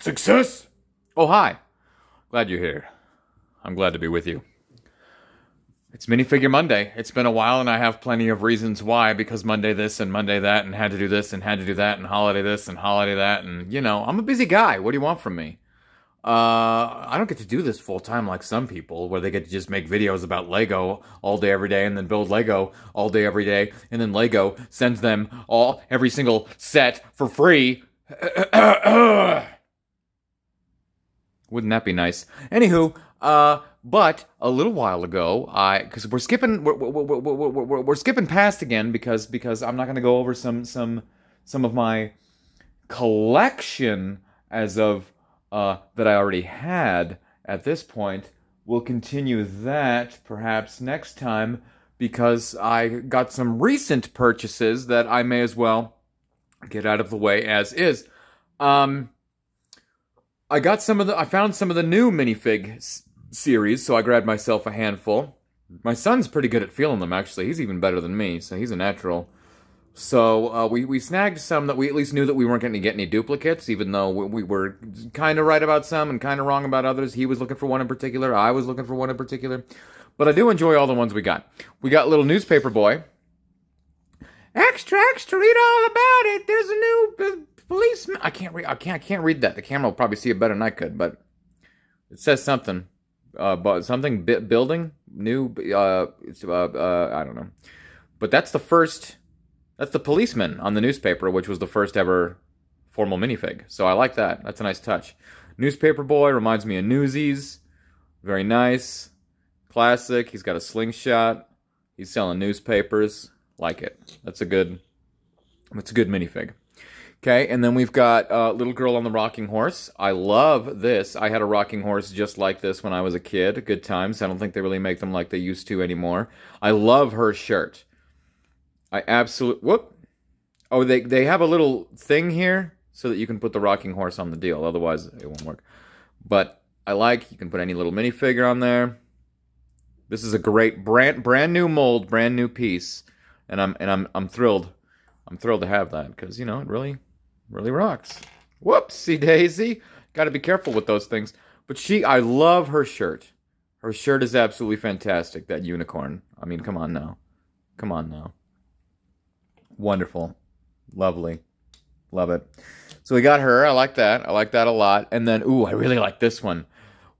Success! Oh, hi. Glad you're here. I'm glad to be with you. It's Minifigure Monday. It's been a while and I have plenty of reasons why, because Monday this and Monday that and had to do this and had to do that and holiday this and holiday that and, you know, I'm a busy guy. What do you want from me? I don't get to do this full time like some people, where they get to just make videos about Lego all day every day and then build Lego all day every day, and then Lego sends them every single set for free. Wouldn't that be nice? Anywho, but a little while ago, because we're skipping past again because I'm not going to go over some of my collection as of that I already had at this point. We'll continue that perhaps next time, because I got some recent purchases that I may as well get out of the way as is. I found some of the new minifig series, so I grabbed myself a handful. My son's pretty good at feeling them, actually. He's even better than me, so he's a natural. So we snagged some that we at least knew that we weren't going to get any duplicates, even though we were kind of right about some and kind of wrong about others. He was looking for one in particular. I was looking for one in particular. But I do enjoy all the ones we got. We got Little Newspaper Boy. Extra, extra, read all about it. There's a new policeman. I can't read that. The camera will probably see it better than I could, but it says something. But something building new. I don't know. But that's the first. That's the policeman on the newspaper, which was the first ever formal minifig. So I like that. That's a nice touch. Newspaper Boy reminds me of Newsies. Very nice. Classic. He's got a slingshot. He's selling newspapers. Like it. That's a good minifig. Okay, and then we've got Little Girl on the Rocking Horse. I love this. I had a rocking horse just like this when I was a kid. Good times. I don't think they really make them like they used to anymore. I love her shirt. I absolutely... Whoop! Oh, they have a little thing here so that you can put the rocking horse on the deal. Otherwise, it won't work. But I like, you can put any little minifigure on there. This is a great brand new mold, brand new piece. And I'm thrilled. I'm thrilled to have that, because, you know, it really rocks. Whoopsie daisy. Got to be careful with those things. But I love her shirt. Her shirt is absolutely fantastic, that unicorn. I mean, come on now. Come on now. Wonderful. Lovely. Love it. So we got her. I like that. I like that a lot. And then, ooh, I really like this one.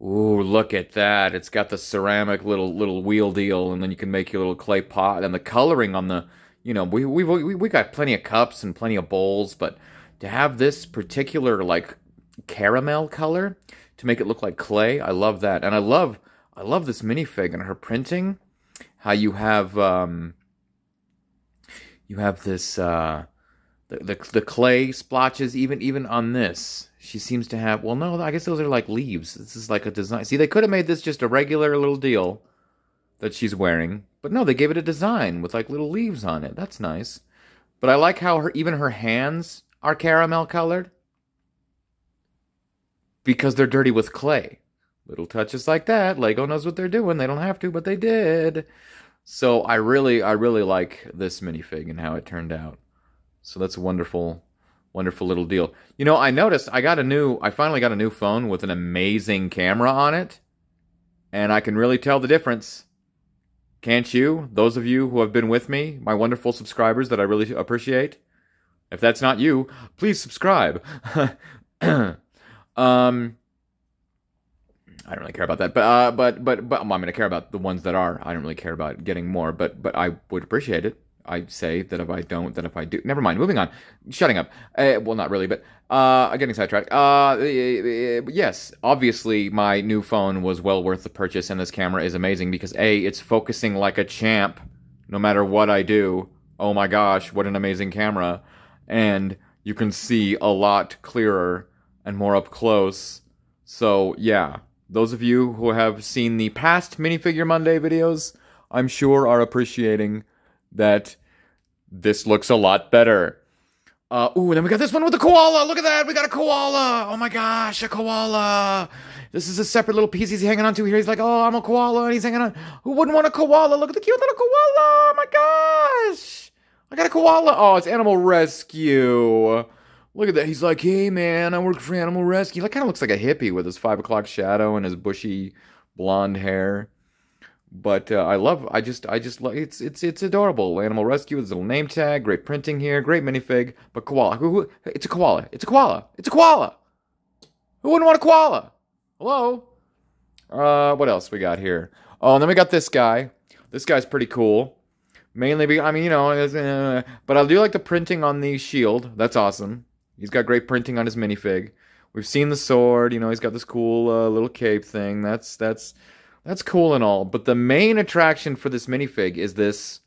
Ooh, look at that. It's got the ceramic little wheel deal, and then you can make your little clay pot. And the coloring on the, you know, we got plenty of cups and plenty of bowls, but to have this particular, like, caramel color to make it look like clay, I love that. And I love this minifig and her printing. How you have this the clay splotches even on this. She seems to have, well, no, I guess those are like leaves. This is like a design. See, they could have made this just a regular little deal that she's wearing, but no, they gave it a design with like little leaves on it. That's nice. But I like how even her hands are caramel colored, because they're dirty with clay. Little touches like that. Lego knows what they're doing. They don't have to, but they did. So I really like this minifig and how it turned out. So that's a wonderful little deal. You know, I noticed I finally got a new phone with an amazing camera on it, and I can really tell the difference. Can't you? Those of you who have been with me, my wonderful subscribers that I really appreciate. If that's not you, please subscribe. I don't really care about that, but I'm going to care about the ones that are. I don't really care about getting more, but I would appreciate it. I say that if I don't, then if I do. Never mind, moving on. Shutting up. Well, not really, but getting sidetracked. Yes, obviously my new phone was well worth the purchase, and this camera is amazing because A, it's focusing like a champ no matter what I do. Oh my gosh, what an amazing camera. And you can see a lot clearer and more up close. So, yeah. Those of you who have seen the past Minifigure Monday videos, I'm sure are appreciating that this looks a lot better. Ooh, then we got this one with the koala. Look at that. We got a koala. Oh my gosh, a koala. This is a separate little piece he's hanging on to here. He's like, oh, I'm a koala, and he's hanging on. Who wouldn't want a koala? Look at the cute little koala. Oh my gosh. I got a koala. Oh, it's Animal Rescue. Look at that. He's like, hey, man, I work for Animal Rescue. He kind of looks like a hippie with his 5 o'clock shadow and his bushy blonde hair. But I just love, it's adorable. Animal Rescue with his little name tag, great printing here, great minifig. But koala, it's a koala, it's a koala, it's a koala. Who wouldn't want a koala? Hello? What else we got here? Oh, and then we got this guy. This guy's pretty cool. Mainly, I mean, you know, but I do like the printing on the shield. That's awesome. He's got great printing on his minifig. We've seen the sword. You know, he's got this cool little cape thing. That's cool and all. But the main attraction for this minifig is this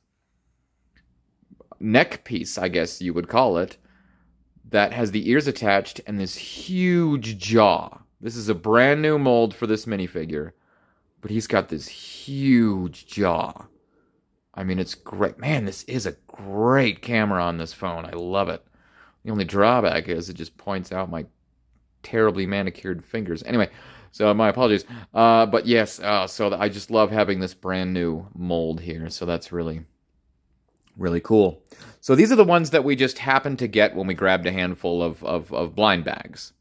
neck piece, I guess you would call it, that has the ears attached and this huge jaw. This is a brand new mold for this minifigure, but he's got this huge jaw. I mean, it's great. Man, this is a great camera on this phone. I love it. The only drawback is it just points out my terribly manicured fingers. Anyway, so my apologies. But yes, so I just love having this brand new mold here. So that's really, really cool. So these are the ones that we just happened to get when we grabbed a handful of blind bags.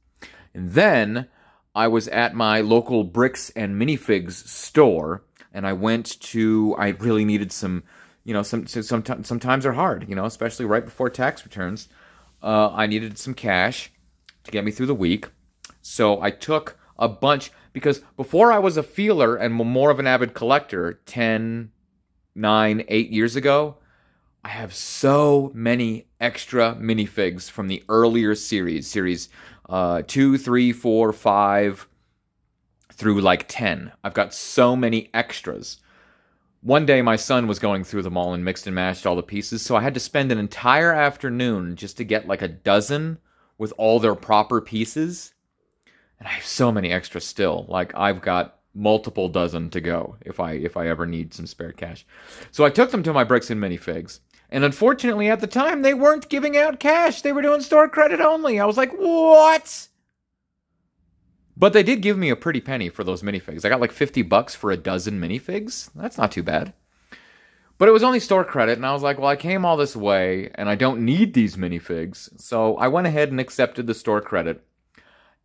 And then I was at my local bricks and minifigs store, and I really needed some, you know, sometimes are hard, you know, especially right before tax returns. I needed some cash to get me through the week. So I took a bunch, because before I was a feeler and more of an avid collector 10, 9, 8 years ago, I have so many extra minifigs from the earlier series 2, 3, 4, 5 through like 10. I've got so many extras. One day my son was going through them all and mixed and matched all the pieces, so I had to spend an entire afternoon just to get like a dozen with all their proper pieces. And I have so many extras still. Like, I've got multiple dozen to go if I ever need some spare cash. So I took them to my bricks and minifigs. And unfortunately, at the time, they weren't giving out cash. They were doing store credit only. I was like, what? But they did give me a pretty penny for those minifigs. I got like $50 for a dozen minifigs. That's not too bad. But it was only store credit, and I was like, well, I came all this way, and I don't need these minifigs. So I went ahead and accepted the store credit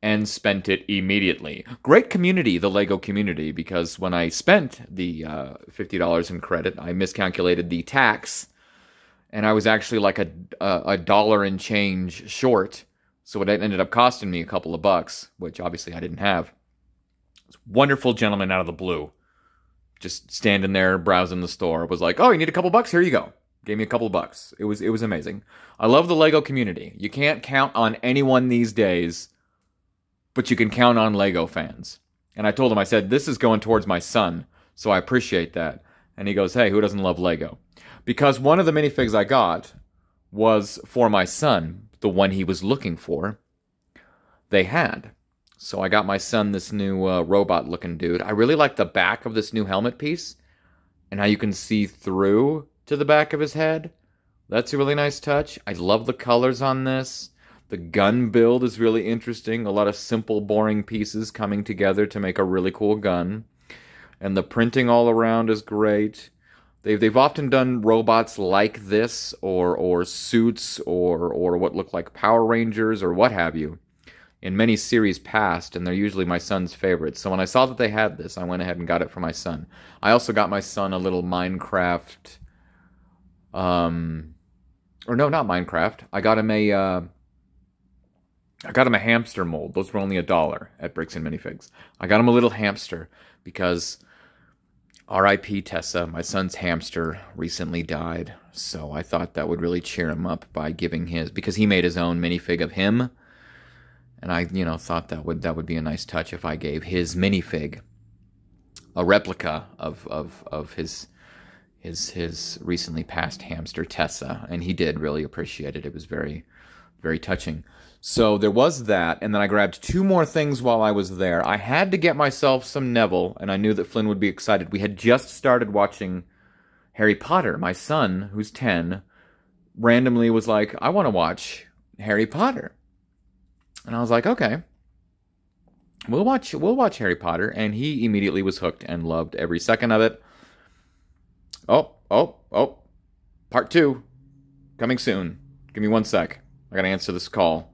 and spent it immediately. Great community, the LEGO community, because when I spent the $50 in credit, I miscalculated the tax, and I was actually like a dollar and change short. So it ended up costing me a couple of bucks, which obviously I didn't have. This wonderful gentleman out of the blue, just standing there browsing the store, was like, "Oh, you need a couple bucks? Here you go." Gave me a couple of bucks. It was amazing. I love the LEGO community. You can't count on anyone these days, but you can count on LEGO fans. And I told him, I said, this is going towards my son, so I appreciate that. And he goes, hey, who doesn't love LEGO? Because one of the minifigs I got was for my son, the one he was looking for. They had. So I got my son this new robot-looking dude. I really like the back of this new helmet piece, and how you can see through to the back of his head. That's a really nice touch. I love the colors on this. The gun build is really interesting. A lot of simple, boring pieces coming together to make a really cool gun. And the printing all around is great. They've often done robots like this, or suits, or what look like Power Rangers, or what have you, in many series past, and they're usually my son's favorites. So when I saw that they had this, I went ahead and got it for my son. I also got my son a little Minecraft, or no, not Minecraft. I got him a hamster mold. Those were only $1 at Bricks and Minifigs. I got him a little hamster because R.I.P. Tessa, my son's hamster, recently died. So I thought that would really cheer him up by giving his, because he made his own minifig of him. And I, thought that would be a nice touch if I gave his minifig a replica of his recently passed hamster Tessa, and he did really appreciate it. It was very, very touching. So there was that, and then I grabbed 2 more things while I was there. I had to get myself some Neville, and I knew that Flynn would be excited. We had just started watching Harry Potter. My son, who's 10, randomly was like, I want to watch Harry Potter. And I was like, okay, we'll watch Harry Potter. And he immediately was hooked and loved every second of it. Oh, part 2, coming soon. Give me 1 sec. I gotta answer this call.